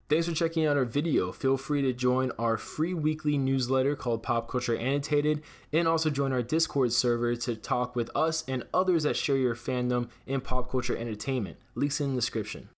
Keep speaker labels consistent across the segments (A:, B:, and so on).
A: Thanks for checking out our video. Feel free to join our free weekly newsletter called Pop Culture Annotated, and also join our Discord server to talk with us and others that share your fandom in pop culture entertainment. Links in the description.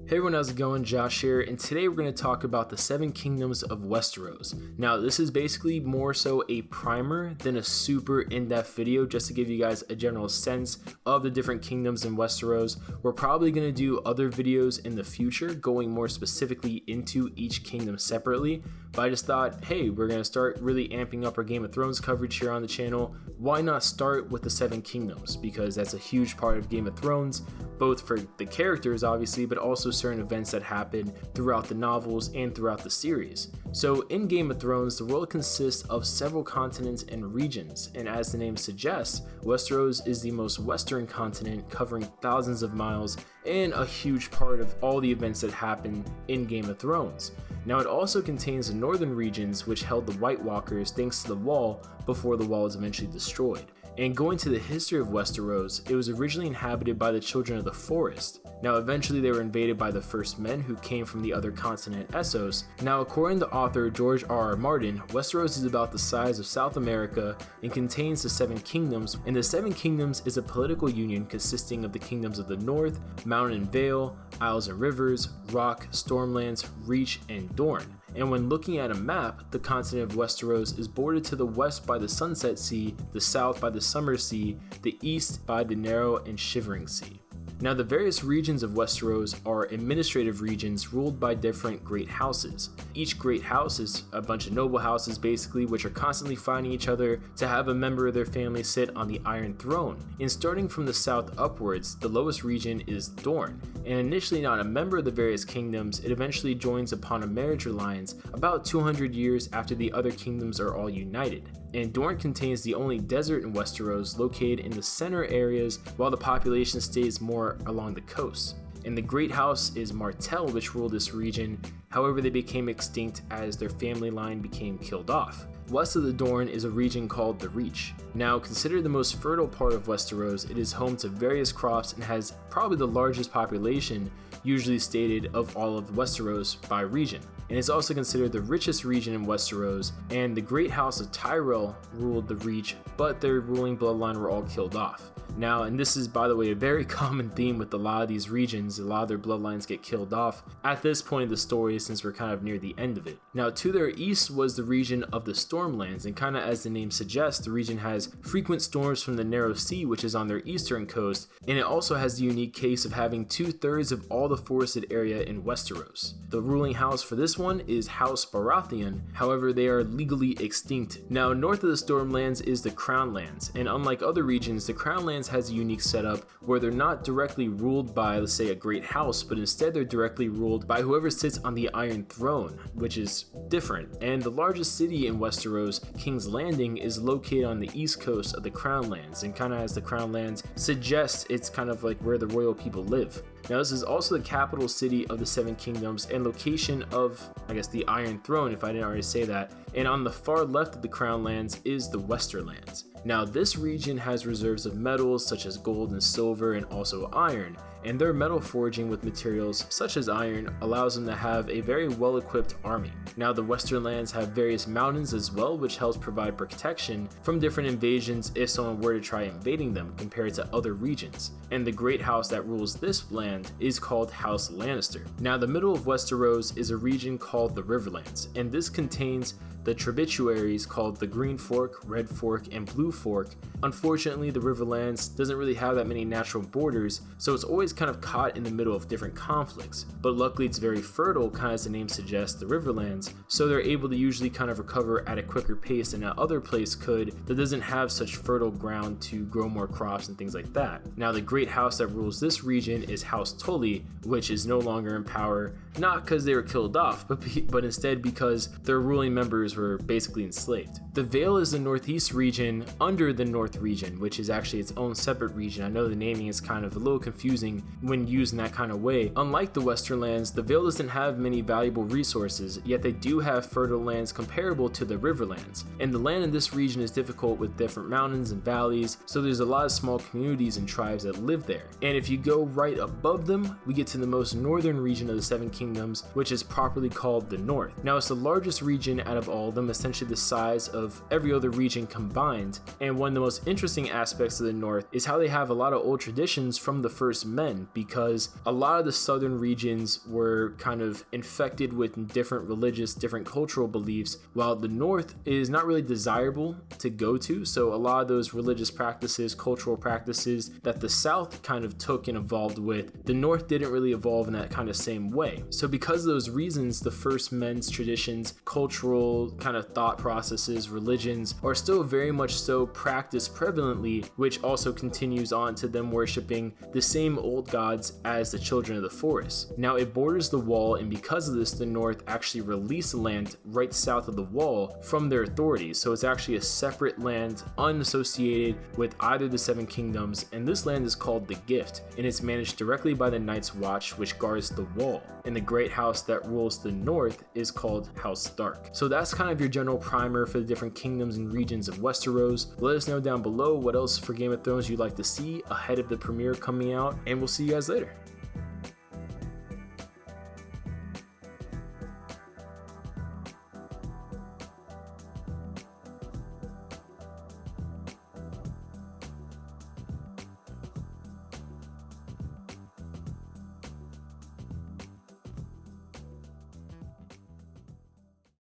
A: Hey everyone, how's it going? Josh here, and today we're going to talk about the 7 Kingdoms of Westeros. Now, this is basically more so a primer than a super in-depth video, just to give you guys a general sense of the different kingdoms in Westeros. We're probably going to do other videos in the future, going more specifically into each kingdom separately, but I just thought, hey, we're going to start really amping up our Game of Thrones coverage here on the channel. Why not start with the 7 Kingdoms? Because that's a huge part of Game of Thrones, both for the characters obviously, but also certain events that happen throughout the novels and throughout the series. So in Game of Thrones, the world consists of several continents and regions, and as the name suggests, Westeros is the most western continent, covering thousands of miles and a huge part of all the events that happen in Game of Thrones. Now, it also contains the northern regions, which held the White Walkers thanks to the Wall before the Wall was eventually destroyed. And going to the history of Westeros, it was originally inhabited by the Children of the Forest. Now, eventually they were invaded by the First Men, who came from the other continent, Essos. Now, according to author George R.R. Martin, Westeros is about the size of South America and contains the 7 Kingdoms, and the 7 Kingdoms is a political union consisting of the Kingdoms of the North, Mountain and Vale, Isles and Rivers, Rock, Stormlands, Reach, and Dorne. And when looking at a map, the continent of Westeros is bordered to the west by the Sunset Sea, the south by the Summer Sea, the east by the Narrow and Shivering Sea. Now, the various regions of Westeros are administrative regions ruled by different great houses. Each great house is a bunch of noble houses basically, which are constantly fighting each other to have a member of their family sit on the Iron Throne. And starting from the south upwards, the lowest region is Dorne. And initially not a member of the various kingdoms, it eventually joins upon a marriage alliance about 200 years after the other kingdoms are all united. And Dorne contains the only desert in Westeros, located in the center areas, while the population stays more along the coast. And the great house is Martell, which ruled this region. However, they became extinct as their family line became killed off. West of the Dorne is a region called the Reach. Now, considered the most fertile part of Westeros, it is home to various crops and has probably the largest population, usually stated, of all of Westeros by region. And it's also considered the richest region in Westeros, and the great house of Tyrell ruled the Reach, but their ruling bloodline were all killed off. Now, and this is, by the way, a very common theme with a lot of these regions. A lot of their bloodlines get killed off at this point of the story, since we're kind of near the end of it. Now, to their east was the region of the Stormlands, and kind of as the name suggests, the region has frequent storms from the Narrow Sea, which is on their eastern coast, and it also has the unique case of having 2/3 of all the forested area in Westeros. The ruling house for this one is House Baratheon, however they are legally extinct. Now, north of the Stormlands is the Crownlands, and unlike other regions, the Crownlands has a unique setup where they're not directly ruled by, let's say, a great house, but instead they're directly ruled by whoever sits on the Iron Throne, which is different. And the largest city in Westeros, King's Landing, is located on the east coast of the Crownlands, and kind of as the Crownlands suggests, it's kind of like where the royal people live. Now, this is also the capital city of the 7 Kingdoms and location of, I guess, the Iron Throne, if I didn't already say that. And on the far left of the Crownlands is the Westerlands. Now, this region has reserves of metals such as gold and silver, and also iron, and their metal forging with materials such as iron allows them to have a very well-equipped army. Now, the Westerlands have various mountains as well, which helps provide protection from different invasions if someone were to try invading them compared to other regions. And the great house that rules this land is called House Lannister. Now, the middle of Westeros is a region called the Riverlands, and this contains the tributaries called the Green Fork, Red Fork, and Blue Fork. Unfortunately, the Riverlands doesn't really have that many natural borders, so it's always kind of caught in the middle of different conflicts. But luckily it's very fertile, kind of as the name suggests, the Riverlands, so they're able to usually kind of recover at a quicker pace than that other place could that doesn't have such fertile ground to grow more crops and things like that. Now, the great house that rules this region is House Tully, which is no longer in power, not because they were killed off, but instead because their ruling members followers were basically enslaved. The Vale is the northeast region under the North region, which is actually its own separate region. I know the naming is kind of a little confusing when used in that kind of way. Unlike the Westerlands, the Vale doesn't have many valuable resources, yet they do have fertile lands comparable to the Riverlands. And the land in this region is difficult with different mountains and valleys, so there's a lot of small communities and tribes that live there. And if you go right above them, we get to the most northern region of the Seven Kingdoms, which is properly called the North. Now, it's the largest region out of all of them, essentially the size of every other region combined. And one of the most interesting aspects of the North is how they have a lot of old traditions from the first men, because a lot of the southern regions were kind of infected with different religious, different cultural beliefs, while the North is not really desirable to go to. So a lot of those religious practices, cultural practices that the South kind of took and evolved with, the North didn't really evolve in that kind of same way. So because of those reasons, the first men's traditions, cultural kind of thought processes, religions are still very much so practiced prevalently, which also continues on to them worshiping the same old gods as the children of the forest. Now, it borders the wall, and because of this, the North actually released land right south of the wall from their authorities. So it's actually a separate land unassociated with either the Seven Kingdoms, and this land is called the Gift, and it's managed directly by the Night's Watch, which guards the wall. And the great house that rules the North is called House Stark. So that's kind of your general primer for the different kingdoms and regions of Westeros. Let us know down below what else for Game of Thrones you'd like to see ahead of the premiere coming out, and we'll see you guys later.